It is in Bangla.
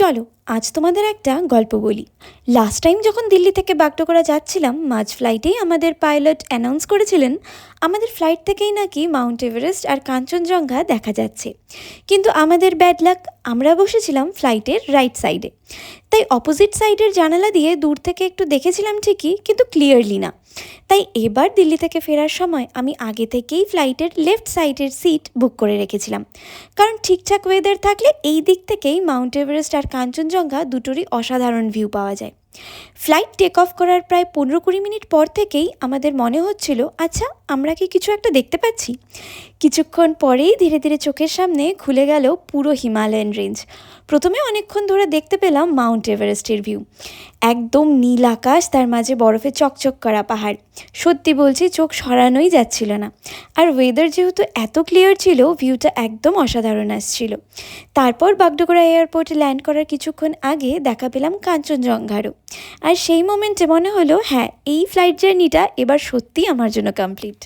চলো আজ তোমাদের একটা গল্প বলি। লাস্ট টাইম যখন দিল্লি থেকে বাগডোগরা যাচ্ছিলাম, মাঝ ফ্লাইটেই আমাদের পাইলট অ্যানাউন্স করেছিলেন আমাদের ফ্লাইট থেকেই নাকি মাউন্ট এভারেস্ট আর কাঞ্চনজঙ্ঘা দেখা যাচ্ছে। কিন্তু আমাদের ব্যাড লাক, আমরা বসেছিলাম ফ্লাইটের রাইট সাইডে। তাই অপোজিট সাইডের জানালা দিয়ে দূর থেকে একটু দেখেছিলাম ঠিকই, কিন্তু ক্লিয়ারলি না। তাই এবার দিল্লি থেকে ফেরার সময় আমি আগে থেকেই ফ্লাইটের লেফট সাইডের সিট বুক করে রেখেছিলাম, কারণ ঠিকঠাক ওয়েদার থাকলে এই দিক থেকেই মাউন্ট এভারেস্ট আর কাঞ্চনজঙ্ঘা দুটোরই অসাধারণ ভিউ পাওয়া যায়। ফ্লাইট টেক অফ করার প্রায় 15-20 মিনিট পর থেকেই আমাদের মনে হচ্ছিল, আচ্ছা আমরা কি কিছু একটা দেখতে পাচ্ছি। কিছুক্ষণ পরেই ধীরে ধীরে চোখের সামনে খুলে গেল পুরো হিমালয়ান রেঞ্জ। প্রথমে অনেকক্ষণ ধরে দেখতে পেলাম মাউন্ট এভারেস্টের ভিউ, একদম নীল আকাশ, তার মাঝে বরফে চকচক করা পাহাড়। সত্যি বলছি, চোখ সরানোই যাচ্ছিল না। আর ওয়েদার যেহেতু এত ক্লিয়ার ছিল, ভিউটা একদম অসাধারণ আসছিল। তারপর বাগডোগরা এয়ারপোর্টে ল্যান্ড করার কিছুক্ষণ আগে দেখা পেলাম কাঞ্চনজঙ্ঘারও। আর সেই মোমেন্টে মনে হলো, হ্যাঁ, এই ফ্লাইট জার্নিটা এবার সত্যিই আমার জন্য কমপ্লিট।